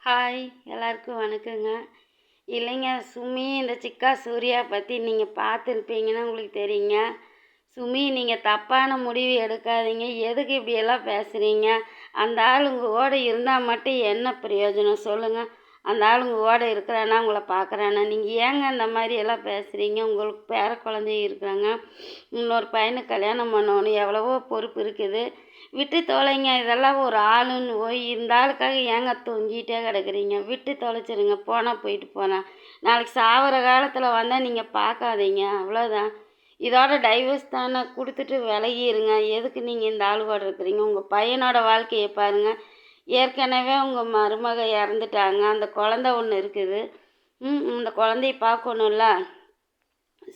Hi, எல்லாருக்கும் வணக்கங்க. இல்லைங்க, சுமி இந்த சிக்கா சூர்யா பற்றி நீங்கள் பார்த்துருப்பீங்கன்னு உங்களுக்கு தெரியுங்க. சுமி, நீங்கள் தப்பான முடிவு எடுக்காதீங்க. எதுக்கு இப்படியெல்லாம் பேசுகிறீங்க? அந்த ஆள் உங்கள் கூட இருந்தால் மட்டும் என்ன பிரயோஜனம் சொல்லுங்கள்? அந்த ஆள் உங்கள் கூட இருக்கிறானா, உங்களை பார்க்குறானா? நீங்கள் ஏங்க அந்த மாதிரி எல்லாம் பேசுகிறீங்க? உங்களுக்கு பேர குழந்தைங்க இருக்காங்க, இன்னொரு பையனுக்கு கல்யாணம் பண்ணணும், எவ்வளவோ பொறுப்பு இருக்குது. விட்டு தொலைங்க. இதெல்லாம் ஒரு ஆளுன்னு போய் இந்த ஆளுக்காக ஏங்க தொங்கிட்டே கிடக்குறீங்க? விட்டு தொலைச்சிருங்க. போனால் போயிட்டு போனால் நாளைக்கு சாகிற காலத்தில் வந்தால் நீங்கள் பார்க்காதீங்க, அவ்வளோதான். இதோட டைவர்ஸ் தானே, கொடுத்துட்டு விலகிருங்க. எதுக்கு நீங்கள் இந்த ஆள் கூட இருக்கிறீங்க? உங்கள் பையனோட வாழ்க்கையை பாருங்கள். ஏற்கனவே உங்கள் மருமக இறந்துட்டாங்க, அந்த குழந்த ஒன்று இருக்குது. இந்த குழந்தைய பார்க்கணும்ல.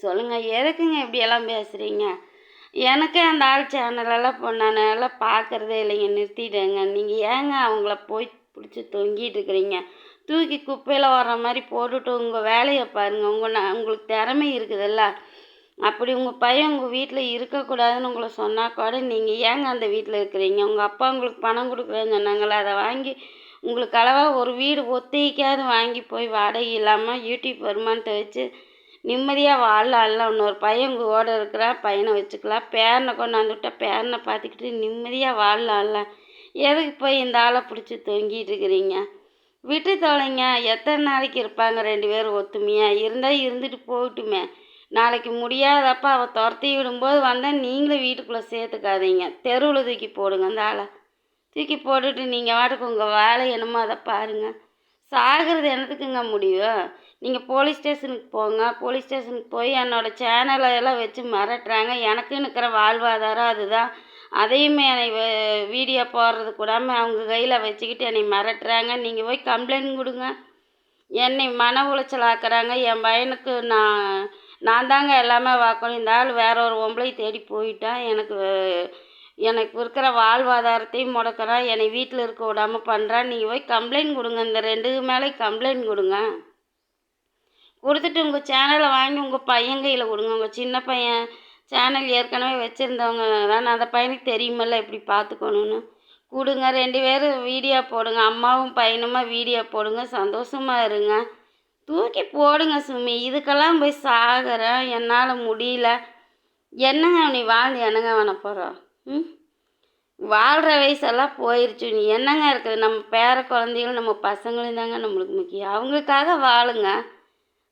சொல்லுங்கள், எதுக்குங்க இப்படியெல்லாம் பேசுகிறீங்க? எனக்கே அந்த ஆள் சேனலெல்லாம் நான் எல்லாம் பார்க்குறதே இல்லைங்க, நிறுத்திட்டேங்க. நீங்கள் ஏங்க அவங்கள போய் பிடிச்சி தொங்கிட்டு இருக்கிறீங்க? தூக்கி குப்பையில் வர்ற மாதிரி போட்டுட்டு உங்கள் வேலையை பாருங்கள். உங்களுக்கு திறமை இருக்குதுல்ல. அப்படி உங்கள் பையன் உங்கள் வீட்டில் இருக்கக்கூடாதுன்னு உங்களை சொன்னால் கூட நீங்கள் ஏங்க அந்த வீட்டில் இருக்கிறீங்க? உங்கள் அப்பா உங்களுக்கு பணம் கொடுக்குறேன்னு சொன்னாங்களே, அதை வாங்கி உங்களுக்கு அளவாக ஒரு வீடு ஒத்திக்காவது வாங்கி போய் வாடகை இல்லாமல் யூடியூப் வருமானத்தை வச்சு நிம்மதியாக வாழலாம்ல. இன்னொரு பையன் உங்கள் கூட இருக்கிறா, பையனை வச்சுக்கலாம். பேரனை கொண்டாந்து விட்டா பேரனை பார்த்துக்கிட்டு நிம்மதியாக வாழலாம்ல. எதுக்கு போய் இந்த ஆளை பிடிச்சி தொங்கிட்டு இருக்கிறீங்க? விட்டு தொலைங்க. எத்தனை நாளைக்கு இருப்பாங்க ரெண்டு பேரும் ஒத்துமையாக? இருந்தால் இருந்துட்டு போகட்டுமே. நாளைக்கு முடியாதப்ப அவள் துரத்தி விடும்போது வந்தால் நீங்களும் வீட்டுக்குள்ளே சேர்த்துக்காதீங்க. தெருவில் தூக்கி போடுங்க. அந்த ஆளை தூக்கி போட்டுட்டு நீங்கள் வாட்டுக்கு உங்கள் வேலை என்னமோ அதை பாருங்கள். சாகிறது என்னத்துக்குங்க முடியும்? நீங்கள் போலீஸ் ஸ்டேஷனுக்கு போங்க. போலீஸ் ஸ்டேஷனுக்கு போய் என்னோடய சேனலை எல்லாம் வச்சு மிரட்டுறாங்க. எனக்குன்னு இருக்கிற வாழ்வாதாரம் அதுதான். அதையுமே என்னை வீடியோ போடுறது கூடாமல் அவங்க கையில் வச்சுக்கிட்டு என்னை மிரட்டுறாங்க. நீங்கள் போய் கம்ப்ளைண்ட் கொடுங்க. என்னை மன உளைச்சல் ஆக்குறாங்க. என் பையனுக்கு நான் தாங்க எல்லாமே பார்க்கணும். இந்த ஆள் வேற ஒரு பொம்பளை தேடி போயிட்டான். எனக்கு இருக்கிற வாழ்வாதாரத்தையும் முடக்கிறான். என்னை வீட்டில் இருக்க விடாமல் பண்ணுறான். நீங்கள் போய் கம்ப்ளைண்ட் கொடுங்க. இந்த ரெண்டுக்கு மேலே கம்ப்ளைண்ட் கொடுங்க. கொடுத்துட்டு உங்கள் சேனலை வாங்கி உங்கள் பையன் கையில் கொடுங்க. உங்கள் சின்ன பையன் சேனல் ஏற்கனவே வச்சுருந்தவங்க தானே, அந்த பையனுக்கு தெரியுமில்ல எப்படி பார்த்துக்கணுன்னு. கொடுங்க. ரெண்டு பேரும் வீடியோ போடுங்க. அம்மாவும் பையனுமா வீடியோ போடுங்க. சந்தோஷமாக இருங்க. தூக்கி போடுங்க சுமி. இதுக்கெல்லாம் போய் சாகிறேன், என்னால் முடியல. என்னங்க நீ வாழ்ந்து என்னங்க பண்ண போகிறோம்? வாழ்கிற வயசெல்லாம் போயிடுச்சு. நீ என்னங்க இருக்குது? நம்ம பேர குழந்தைகளும் நம்ம பசங்களும் தாங்க நம்மளுக்கு முக்கியம். அவங்களுக்காக வாழுங்க.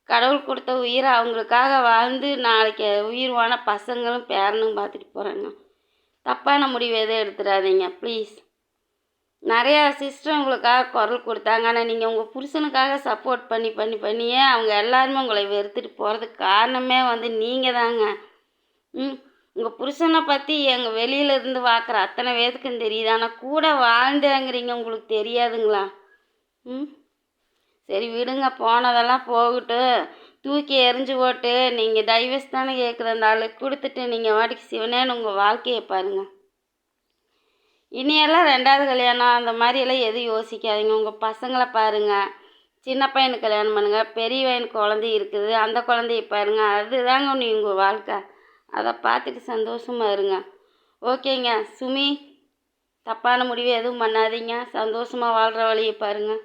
கடவுள் கொடுத்த உயிரை அவங்களுக்காக வாழ்ந்து நாளைக்கு உயிர் வாழ பசங்களும் பேரனும் பார்த்துட்டு போகிறாங்க. தப்பான முடிவு எதுவும் எடுத்துடாதீங்க ப்ளீஸ். நிறையா சிஸ்டர் உங்களுக்காக குரல் கொடுத்தாங்க. ஆனால் நீங்கள் உங்கள் புருஷனுக்காக சப்போர்ட் பண்ணியே அவங்க எல்லாருமே உங்களை வெறுத்துட்டு போகிறதுக்கு காரணமே நீங்கள் தாங்க. உங்கள் புருஷனை பற்றி எங்கள் வெளியிலேருந்து பார்க்குற அத்தனை பேருக்கும் தெரியுது. ஆனால் கூட வாழ்ந்தேங்கிறீங்க, உங்களுக்கு தெரியாதுங்களா? சரி விடுங்க, போனதெல்லாம் போகட்டும். தூக்கி எறிஞ்சு போட்டு நீங்கள் டைவர்ஸ் தானே கேட்குற அந்த ஆளுக்கு கொடுத்துட்டு நீங்கள் வாட்டிக்கு சிவனேன்னு உங்கள் வாழ்க்கையை பாருங்கள். இனியெல்லாம் ரெண்டாவது கல்யாணம் அந்த மாதிரியெல்லாம் எதுவும் யோசிக்காதீங்க. உங்கள் பசங்களை பாருங்கள். சின்ன பையனுக்கு கல்யாணம் பண்ணுங்கள். பெரிய பையனுக்கு குழந்தை இருக்குது, அந்த குழந்தைய பாருங்கள். அதுதாங்க உங்கள் வாழ்க்கை. அதை பார்த்துட்டு சந்தோஷமாக இருங்க. ஓகேங்க சுமி, தப்பான முடிவு எதுவும் பண்ணாதீங்க. சந்தோஷமாக வாழ்கிற வழியை பாருங்கள்.